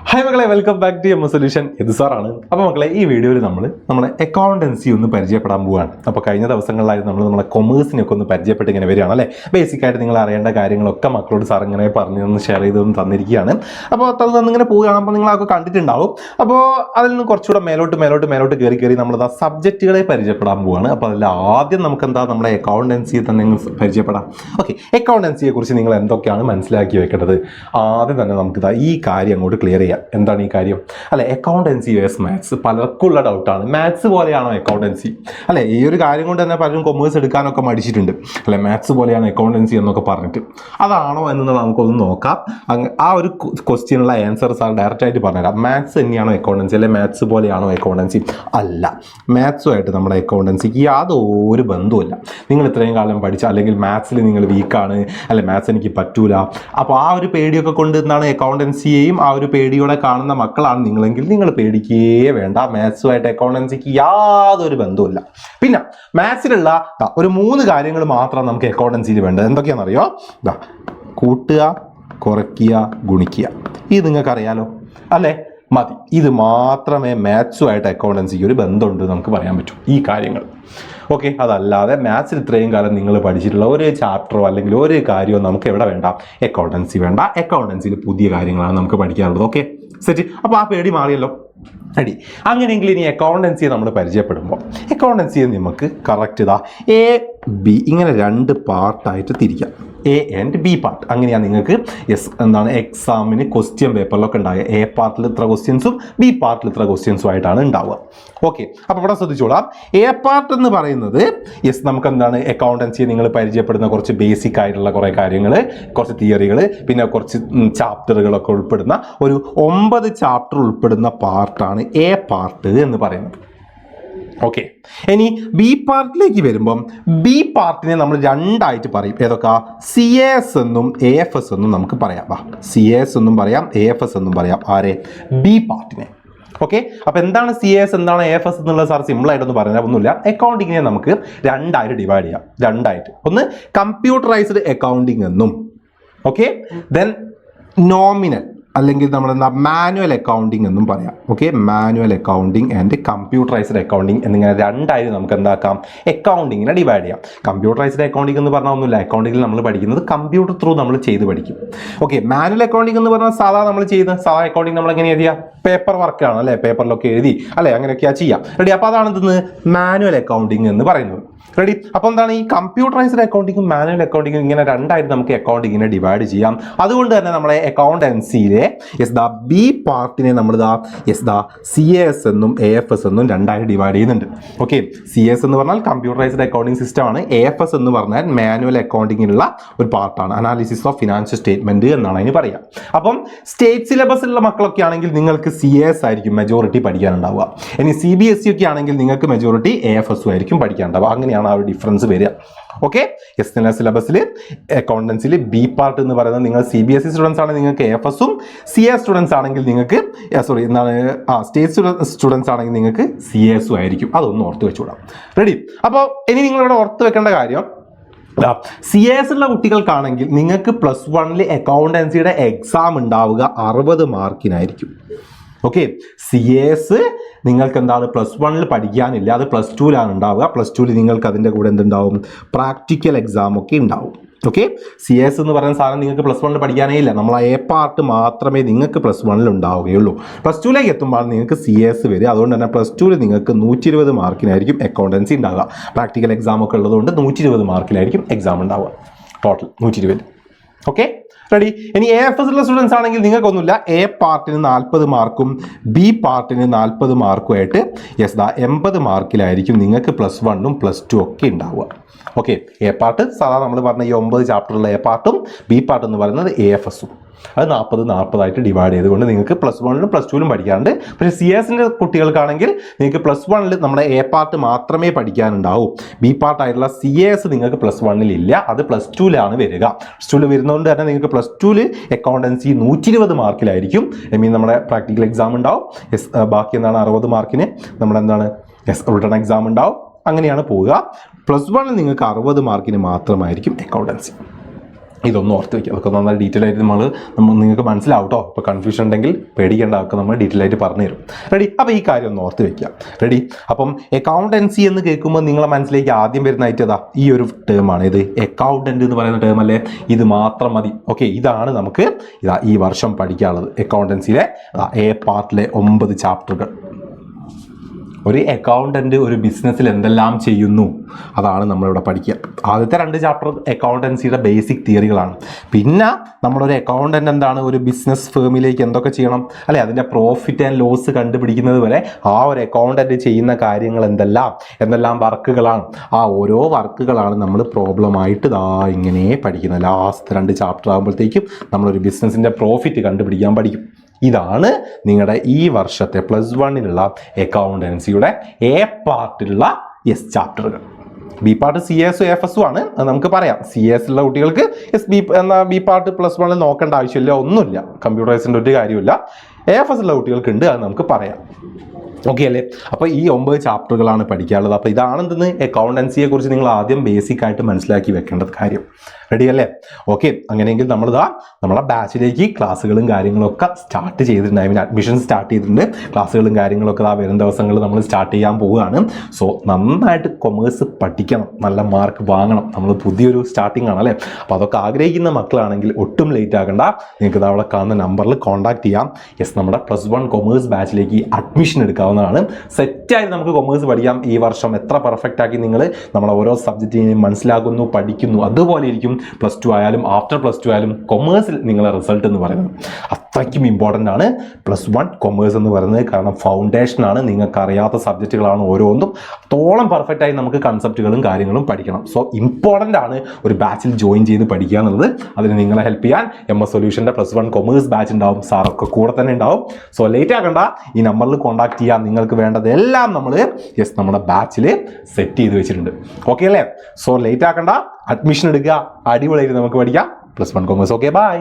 Hi മക്കളെ, welcome back to M solution. ഇത് സാറാണ്. അപ്പോൾ മക്കളെ, ഈ വീഡിയോയിൽ നമ്മൾ നമ്മുടെ അക്കൗണ്ടൻസി ഒന്ന് പരിചയപ്പെടാൻ പോവുകയാണ്. അപ്പോൾ കഴിഞ്ഞ ദിവസങ്ങളിലായിട്ട് നമ്മൾ നമ്മുടെ കൊമേഴ്സിനൊക്കെ ഒന്ന് പരിചയപ്പെട്ട് ഇങ്ങനെ വരികയാണ് അല്ലേ. ബേസിക്കായിട്ട് നിങ്ങൾ അറിയേണ്ട കാര്യങ്ങളൊക്കെ മക്കളോട് സാർ ഇങ്ങനെ പറഞ്ഞൊന്ന് ഷെയർ ചെയ്തൊന്ന് തന്നിരിക്കുകയാണ്. അപ്പോൾ അത് തന്നിങ്ങനെ പോവുകയാണ്. അപ്പോൾ നിങ്ങളൊക്കെ കണ്ടിട്ടുണ്ടാവും. അപ്പോൾ അതിൽ നിന്ന് കുറച്ചുകൂടെ മേലോട്ട് കയറി നമ്മൾ സബ്ജക്റ്റുകളെ പരിചയപ്പെടാൻ പോവുകയാണ്. അപ്പോൾ അതിൽ ആദ്യം നമുക്ക് എന്താ നമ്മുടെ അക്കൗണ്ടൻസിയെ തന്നെ പരിചയപ്പെടാം. ഓക്കെ, അക്കൗണ്ടൻസിയെ കുറിച്ച് നിങ്ങൾ എന്തൊക്കെയാണ് മനസ്സിലാക്കി വെക്കേണ്ടത്? ആദ്യം തന്നെ നമുക്ക് ഈ കാര്യം അങ്ങോട്ട് ക്ലിയർ ചെയ്യാം. എന്താണ് ഈ കാര്യം? അല്ലെ, അക്കൗണ്ടൻസി വേഴ്സ് മാത്സ് പലർക്കും ഉള്ള ഡൗട്ടാണ്. മാത്സ് പോലെയാണോ അക്കൗണ്ടൻസി? അല്ലെ, ഈ ഒരു കാര്യം കൊണ്ട് തന്നെ പലരും കൊമേഴ്സ് എടുക്കാനൊക്കെ മടിച്ചിട്ടുണ്ട്. അല്ലെ, മാത്സ് പോലെയാണ് അക്കൗണ്ടൻസി എന്നൊക്കെ പറഞ്ഞിട്ട് അതാണോ എന്ന് നമുക്കൊന്ന് നോക്കാം. ആ ഒരു ക്വസ്റ്റ്യനുള്ള ആൻസർ സാർ ഡയറക്റ്റ് ആയിട്ട് പറഞ്ഞുതരാം. മാത്സ് തന്നെയാണോ അക്കൗണ്ടൻസി, അല്ലെ മാത്സ് പോലെയാണോ അക്കൗണ്ടൻസി? അല്ല, മാത്സുമായിട്ട് നമ്മുടെ അക്കൗണ്ടൻസിക്ക് യാതൊരു ബന്ധവുമില്ല. നിങ്ങൾ ഇത്രയും കാലം പഠിച്ച, അല്ലെങ്കിൽ മാത്സിൽ നിങ്ങൾ വീക്കാണ്, അല്ലെ മാത്സ് എനിക്ക് പറ്റൂല, അപ്പോൾ ആ ഒരു പേടിയൊക്കെ കൊണ്ട് എന്താണ് അക്കൗണ്ടൻസിയെയും ആ ഒരു പേടിയോടെ കാണുന്ന മക്കളാണ് നിങ്ങളെങ്കിൽ നിങ്ങൾ പേടിക്കേ വേണ്ട. മാത്സുമായിട്ട് അക്കൗണ്ടൻസിക്ക് യാതൊരു ബന്ധവുമില്ല. പിന്നെ മാത്സിലുള്ള ഒരു 3 കാര്യങ്ങൾ മാത്രം നമുക്ക് അക്കൗണ്ടൻസിയിൽ വേണ്ടത്. എന്തൊക്കെയാണെന്നറിയോ? കൂട്ടുക, കുറയ്ക്കുക, ഗുണിക്കുക. ഇത് നിങ്ങൾക്കറിയാലോ അല്ലേ? മതി. ഇത് മാത്രമേ മാത്സുമായിട്ട് അക്കൗണ്ടൻസിക്ക് ഒരു ബന്ധമുണ്ട് നമുക്ക് പറയാൻ പറ്റും, ഈ കാര്യങ്ങൾ. ഓക്കെ, അതല്ലാതെ മാത്സിൽ ഇത്രയും കാലം നിങ്ങൾ പഠിച്ചിട്ടുള്ള ഒരു ചാപ്റ്ററോ അല്ലെങ്കിൽ ഒരു കാര്യമോ നമുക്ക് എവിടെ വേണ്ട? അക്കൗണ്ടൻസി വേണ്ട. അക്കൗണ്ടൻസിയിൽ പുതിയ കാര്യങ്ങളാണ് നമുക്ക് പഠിക്കാനുള്ളത്. Okay, set. അപ്പോൾ ആ പേടി മാറിയല്ലോ. റെഡി. അങ്ങനെയെങ്കിൽ ഇനി അക്കൗണ്ടൻസിയെ നമ്മൾ പരിചയപ്പെടുമ്പോൾ അക്കൗണ്ടൻസിയെ നമുക്ക് കറക്റ്റ് ഇതാ എ ബി ഇങ്ങനെ 2 പാർട്ടായിട്ട് തിരിക്കാം. A and B part. അങ്ങനെയാണ് നിങ്ങൾക്ക് എന്താണ് എക്സാമിന് ക്വസ്റ്റ്യൻ പേപ്പറിലൊക്കെ ഉണ്ടാവുക. എ പാർട്ടിൽ ഇത്ര ക്വസ്റ്റ്യൻസും ബി പാർട്ടിൽ ഇത്ര ക്വസ്റ്റ്യൻസും ആയിട്ടാണ് ഉണ്ടാവുക. ഓക്കെ, അപ്പോൾ ഇവിടെ ശ്രദ്ധിച്ചോളാം. എ പാർട്ട് എന്ന് പറയുന്നത് നമുക്ക് എന്താണ് അക്കൗണ്ടൻസിയെ നിങ്ങൾ പരിചയപ്പെടുന്ന കുറച്ച് ബേസിക് ആയിട്ടുള്ള കുറേ കാര്യങ്ങൾ, കുറച്ച് തിയറികൾ, പിന്നെ കുറച്ച് ചാപ്റ്ററുകളൊക്കെ ഉൾപ്പെടുന്ന ഒരു 9 ചാപ്റ്റർ ഉൾപ്പെടുന്ന പാർട്ടാണ് എ പാർട്ട് എന്ന് പറയുന്നത്. ഓക്കെ, ഇനി ബി പാർട്ടിലേക്ക് വരുമ്പം ബി പാർട്ടിനെ നമ്മൾ 2 ആയിട്ട് പറയും. ഏതൊക്കെ? സി എസ് എന്നും എ എഫ് എസ് എന്നും നമുക്ക് പറയാം. സി എസ് എന്നും പറയാം, എ എഫ് എസ് എന്നും പറയാം. ആരെ? ബി പാർട്ടിനെ. ഓക്കെ, അപ്പോൾ എന്താണ് സി എസ്, എന്താണ് എ എഫ് എസ് എന്നുള്ളത് സാർ സിമ്പിളായിട്ടൊന്ന് പറഞ്ഞാൽ ഒന്നുമില്ല. അക്കൗണ്ടിങ്ങിനെ നമുക്ക് 2 ആയിട്ട് ഡിവൈഡ് ചെയ്യാം. 2 ആയിട്ട്. ഒന്ന് കമ്പ്യൂട്ടറൈസ്ഡ് അക്കൗണ്ടിങ് എന്നും, ഓക്കെ, ദെൻ നോമിനൽ അല്ലെങ്കിൽ നമ്മൾ മാനുവൽ അക്കൗണ്ടിങ് എന്നും പറയാം. Okay, manual accounting and computerised accounting എന്നിങ്ങനെ 2 ആയിട്ട് നമുക്ക് എന്താക്കാം? അക്കൗണ്ടിങ്ങിനെ ഡിവൈഡ് ചെയ്യാം. കമ്പ്യൂട്ടറൈസ്ഡ് അക്കൗണ്ടിങ് എന്ന് പറഞ്ഞാൽ ഒന്നുമില്ല, അക്കൗണ്ടിങ്ങിൽ നമ്മൾ പഠിക്കുന്നത് കമ്പ്യൂട്ടർ ത്രൂ നമ്മൾ ചെയ്ത് പഠിക്കും. ഓക്കെ, മാനുവൽ അക്കൗണ്ടിങ് എന്ന് പറഞ്ഞാൽ സാധാരണ നമ്മൾ ചെയ്യുന്ന അക്കൗണ്ടിങ് നമ്മൾ എങ്ങനെയാണ് ചെയ്യുക? പേപ്പർ വർക്കാണ് അല്ലേ, പേപ്പറിലൊക്കെ എഴുതി അല്ലെ, അങ്ങനെയൊക്കെയാണ് ചെയ്യാം. റെഡി. അപ്പോൾ അതാണ് എന്തെന്ന് മാനുവൽ അക്കൗണ്ടിങ് എന്ന് പറയുന്നത്. റെഡി. അപ്പോൾ എന്താണ് ഈ കമ്പ്യൂട്ടറൈസ്ഡ് അക്കൗണ്ടിങ്ങും മാനുവൽ അക്കൗണ്ടിങ്ങും ഇങ്ങനെ 2 ആയിട്ട് നമുക്ക് അക്കൗണ്ടിങ്ങിനെ ഡിവൈഡ് ചെയ്യാം. അതുകൊണ്ട് തന്നെ നമ്മളെ അക്കൗണ്ടൻസിയിലെ ബി പാർട്ടിനെ നമ്മൾ സി എസ് എന്നും എ എഫ് എസ് എന്നും 2 ആയിട്ട് ഡിവൈഡ് ചെയ്യുന്നുണ്ട്. ഓക്കെ, സി എസ് എന്ന് പറഞ്ഞാൽ കമ്പ്യൂട്ടറൈസ്ഡ് അക്കൗണ്ടിങ് സിസ്റ്റം ആണ്. എ എഫ് എസ് എന്ന് പറഞ്ഞാൽ മാനുവൽ അക്കൗണ്ടിങ്ങിലുള്ള ഒരു പാർട്ടാണ്. അനാലിസിസ് ഓഫ് ഫിനാൻഷ്യൽ സ്റ്റേറ്റ്മെന്റ് എന്നാണ് അതിന് പറയുക. അപ്പം സ്റ്റേറ്റ് സിലബസിലുള്ള മക്കളൊക്കെ ആണെങ്കിൽ നിങ്ങൾക്ക് സി എസ് ആയിരിക്കും മെജോറിറ്റി പഠിക്കാനുണ്ടാവുക. ഇനി സി ബി എസ് സി ഒക്കെ ആണെങ്കിൽ നിങ്ങൾക്ക് മെജോറിറ്റി എ എഫ് എസ് ആയിരിക്കും പഠിക്കാനുണ്ടാവുക. അങ്ങനെയാണ് ആ ഒരു ഡിഫറൻസ് വരിക. ഓക്കെ, സിലബസിൽ അക്കൗണ്ടൻസിൽ ബി പാർട്ട് എന്ന് പറയുന്നത് നിങ്ങൾ C B S E students ആണെങ്കിൽ നിങ്ങൾക്ക് എ എഫ് എസും, സി എസ് സ്റ്റുഡൻസ് ആണെങ്കിൽ നിങ്ങൾക്ക് സ്റ്റേറ്റ് സ്റ്റുഡൻസ് ആണെങ്കിൽ നിങ്ങൾക്ക് സി എസും ആയിരിക്കും. അതൊന്ന് ഓർത്ത് വെച്ചുകൂടാം. റെഡി. അപ്പോൾ ഇനി നിങ്ങളിവിടെ ഓർത്ത് വെക്കേണ്ട കാര്യം, സി എസ് ഉള്ള കുട്ടികൾക്കാണെങ്കിൽ നിങ്ങൾക്ക് +1 അക്കൗണ്ടൻസിയുടെ എക്സാം ഉണ്ടാവുക 60 മാർക്കിനായിരിക്കും. ഓക്കെ, സി എസ് നിങ്ങൾക്ക് എന്താണ് +1 പഠിക്കാനില്ല, അത് +2 ഉണ്ടാവുക. +2 നിങ്ങൾക്ക് അതിൻ്റെ കൂടെ എന്തുണ്ടാവും? പ്രാക്ടിക്കൽ എക്സാം ഒക്കെ ഉണ്ടാവും. ഓക്കെ, സി എസ് എന്ന് പറയുന്ന സാധനം നിങ്ങൾക്ക് +1 പഠിക്കാനേ ഇല്ല. നമ്മൾ എ പാർട്ട് മാത്രമേ നിങ്ങൾക്ക് +1 ഉണ്ടാവുകയുള്ളൂ. +2 എത്തുമ്പോൾ നിങ്ങൾക്ക് സി എസ് വരിക. അതുകൊണ്ട് തന്നെ +2 നിങ്ങൾക്ക് 120 മാർക്കിനായിരിക്കും അക്കൗണ്ടൻസി ഉണ്ടാവുക. പ്രാക്ടിക്കൽ എക്സാം ഒക്കെ ഉള്ളതുകൊണ്ട് 120 മാർക്കിലായിരിക്കും എക്സാം ഉണ്ടാവുക. ടോട്ടൽ 120. Okay, ready. ഇനി എ എഫ് എസ് ഉള്ള സ്റ്റുഡൻസ് ആണെങ്കിൽ നിങ്ങൾക്കൊന്നുമില്ല. എ പാർട്ടിന് 40 മാർക്കും ബി പാർട്ടിന് 40 മാർക്കും ആയിട്ട് 80 മാർക്കിലായിരിക്കും നിങ്ങൾക്ക് +1ഉം +2 ഒക്കെ ഉണ്ടാവുക. ഓക്കെ, എ പാർട്ട് സാധാരണ നമ്മൾ പറഞ്ഞ ഈ 9 ചാപ്റ്ററുള്ള എ പാർട്ടും ബി പാർട്ട് എന്ന് പറയുന്നത് എ എഫ് എസും. അത് 40 ആയിട്ട് ഡിവൈഡ് ചെയ്തുകൊണ്ട് നിങ്ങൾക്ക് +1ലും +2ലും പഠിക്കാറുണ്ട്. പക്ഷേ സി എസിൻ്റെ കുട്ടികൾക്കാണെങ്കിൽ നിങ്ങൾക്ക് +1 നമ്മുടെ എ പാർട്ട് മാത്രമേ പഠിക്കാനുണ്ടാവൂ. ബി പാർട്ടായിട്ടുള്ള സി എസ് നിങ്ങൾക്ക് +1 ഇല്ല, അത് +2ലാണ് വരിക. +2 വരുന്നതുകൊണ്ട് തന്നെ നിങ്ങൾക്ക് +2 അക്കൗണ്ടൻസി 120 മാർക്കിലായിരിക്കും. നമ്മുടെ പ്രാക്ടിക്കൽ എക്സാം ഉണ്ടാവും. ബാക്കി എന്താണ് 60 മാർക്കിന് നമ്മുടെ എന്താണ് റിട്ടൺ എക്സാം ഉണ്ടാവും. അങ്ങനെയാണ് പോവുക. +1 നിങ്ങൾക്ക് 60 മാർക്കിന് മാത്രമായിരിക്കും അക്കൗണ്ടൻസി. ഇതൊന്നും ഓർത്ത് വയ്ക്കുക. അതൊക്കെ നന്നായി ഡീറ്റെയിൽ ആയിട്ട് നമ്മൾ നിങ്ങൾക്ക് മനസ്സിലാവും കേട്ടോ. ഇപ്പോൾ കൺഫ്യൂഷൻ ഉണ്ടെങ്കിൽ പേടിക്കേണ്ട, അതൊക്കെ നമ്മൾ ഡീറ്റെയിൽ ആയിട്ട് പറഞ്ഞു തരും. റെഡി? അപ്പോൾ ഈ കാര്യം ഒന്ന് ഓർത്ത് വയ്ക്കുക. റെഡി? അപ്പം അക്കൗണ്ടൻസി എന്ന് കേൾക്കുമ്പോൾ നിങ്ങളെ മനസ്സിലേക്ക് ആദ്യം വരുന്നതായിട്ട് ഇതാ ഈ ഒരു ടേമാണ്. ഇത് അക്കൗണ്ടന്റ് എന്ന് പറയുന്ന ടേം അല്ലേ? ഇത് മാത്രം മതി. ഓക്കെ, ഇതാണ് നമുക്ക് ഈ വർഷം പഠിക്കാനുള്ളത്. അക്കൗണ്ടൻസിയിലെ എ പാർട്ടിലെ 9 ചാപ്റ്ററുകൾ. ഒരു അക്കൗണ്ടന്റ് ഒരു ബിസിനസ്സിൽ എന്തെല്ലാം ചെയ്യുന്നു അതാണ് നമ്മളിവിടെ പഠിക്കുക. ആദ്യത്തെ 2 ചാപ്റ്റർ അക്കൗണ്ടൻസിയുടെ ബേസിക് തിയറികളാണ്. പിന്നെ നമ്മളൊരു അക്കൗണ്ടന്റ് എന്താണ്, ഒരു ബിസിനസ് ഫേമിലേക്ക് എന്തൊക്കെ ചെയ്യണം അല്ലെ, അതിൻ്റെ പ്രോഫിറ്റ് ആൻഡ് ലോസ് കണ്ടുപിടിക്കുന്നത് വരെ ആ ഒരു അക്കൗണ്ടന്റ് ചെയ്യുന്ന കാര്യങ്ങൾ എന്തെല്ലാം വർക്കുകളാണ്, ആ ഓരോ വർക്കുകളാണ് നമ്മൾ പ്രോബ്ലമായിട്ട് ഇങ്ങനെ പഠിക്കുന്നത്. ലാസ്റ്റ് 2 ചാപ്റ്റർ ആകുമ്പോഴത്തേക്കും നമ്മളൊരു ബിസിനസ്സിൻ്റെ പ്രോഫിറ്റ് കണ്ടുപിടിക്കാൻ പഠിക്കും. ഇതാണ് നിങ്ങളുടെ ഈ വർഷത്തെ +1 അക്കൗണ്ടൻസിയുടെ എ പാർട്ടിലുള്ള ചാപ്റ്ററുകൾ. ബി പാർട്ട് CS AFS ആണ്, അത് നമുക്ക് പറയാം. CS ഉള്ള കുട്ടികൾക്ക് ബി പാർട്ട് +1 നോക്കേണ്ട ആവശ്യമില്ല, ഒന്നുമില്ല, കമ്പ്യൂട്ടറൈസിൻ്റെ ഒരു കാര്യമില്ല. AFS ഉള്ള കുട്ടികൾക്ക് ഉണ്ട്, അത് നമുക്ക് പറയാം. ഓക്കെ അല്ലേ? അപ്പോൾ ഈ 9 ചാപ്റ്ററുകളാണ് പഠിക്കാനുള്ളത്. അപ്പോൾ ഇതാണെന്തെന്ന് അക്കൗണ്ടൻസിയെ കുറിച്ച് നിങ്ങൾ ആദ്യം ബേസിക് ആയിട്ട് മനസ്സിലാക്കി വെക്കേണ്ടത് കാര്യം. റെഡി അല്ലേ? ഓക്കെ, അങ്ങനെയെങ്കിൽ നമ്മളെ ബാച്ചിലേക്ക് ക്ലാസ്സുകളും കാര്യങ്ങളൊക്കെ സ്റ്റാർട്ട് ചെയ്തിട്ടുണ്ട്. അഡ്മിഷൻ സ്റ്റാർട്ട് ചെയ്തിട്ടുണ്ട്. ക്ലാസ്സുകളും കാര്യങ്ങളൊക്കെ വരും ദിവസങ്ങളിൽ നമ്മൾ സ്റ്റാർട്ട് ചെയ്യാൻ പോവുകയാണ്. സോ നന്നായിട്ട് കൊമേഴ്സ് പഠിക്കണം, നല്ല മാർക്ക് വാങ്ങണം. നമ്മൾ പുതിയൊരു സ്റ്റാർട്ടിംഗ് ആണ് അല്ലേ? അപ്പോൾ അതൊക്കെ ആഗ്രഹിക്കുന്ന മക്കളാണെങ്കിൽ ഒട്ടും ലേറ്റ് ആകണ്ട. നിങ്ങൾക്ക് അവിടെ കാണുന്ന നമ്പറിൽ കോൺടാക്ട് ചെയ്യാം. നമ്മുടെ +1 കൊമേഴ്സ് ബാച്ചിലേക്ക് അഡ്മിഷൻ എടുക്കാവുന്നതാണ്. സെറ്റായി നമുക്ക് കൊമേഴ്സ് പഠിക്കാം. ഈ വർഷം എത്ര പെർഫെക്റ്റ് ആക്കി നിങ്ങൾ നമ്മളെ ഓരോ സബ്ജക്റ്റിനെയും മനസ്സിലാക്കുന്നു, പഠിക്കുന്നു, അതുപോലെ ഇരിക്കും +2 ആയാലും ആഫ്റ്റർ +2 ആയാലും കൊമേഴ്സിൽ നിങ്ങളെ റിസൾട്ട് എന്ന് പറയുന്നത് അത്രയ്ക്കും ഇമ്പോർട്ടൻ്റ് ആണ്. +1 കൊമേഴ്സ് എന്ന് പറയുന്നത്. കാരണം ഫൗണ്ടേഷനാണ്, നിങ്ങൾക്ക് അറിയാത്ത സബ്ജക്റ്റുകളാണ് ഓരോന്നും. അത്തോളം പെർഫെക്റ്റ് ആയി നമുക്ക് കൺസെപ്റ്റുകളും കാര്യങ്ങളും പഠിക്കണം. സോ ഇമ്പോർട്ടൻ്റ് ആണ് ഒരു ബാച്ചിൽ ജോയിൻ ചെയ്ത് പഠിക്കുക എന്നുള്ളത്. അതിന് നിങ്ങളെ ഹെൽപ്പ് ചെയ്യാൻ MS സൊല്യൂഷൻ്റെ +1 കൊമേഴ്സ് ബാച്ച് ഉണ്ടാവും. സാറൊക്കെ കൂടെ തന്നെ ഉണ്ടാവും. സോ ലേറ്റ് ആകണ്ട, ഈ നമ്പറിൽ കോൺടാക്ട് ചെയ്യാം. നിങ്ങൾക്ക് വേണ്ടതെല്ലാം നമ്മൾ നമ്മുടെ ബാച്ചിൽ സെറ്റ് ചെയ്ത് വെച്ചിട്ടുണ്ട്. ഓക്കെ അല്ലേ? സോ ലേറ്റ് ആക്കണ്ട, അഡ്മിഷൻ എടുക്കുക. അടിപൊളിയായിട്ട് നമുക്ക് പഠിക്കാം +1 കൊമേഴ്സ്. Okay, by.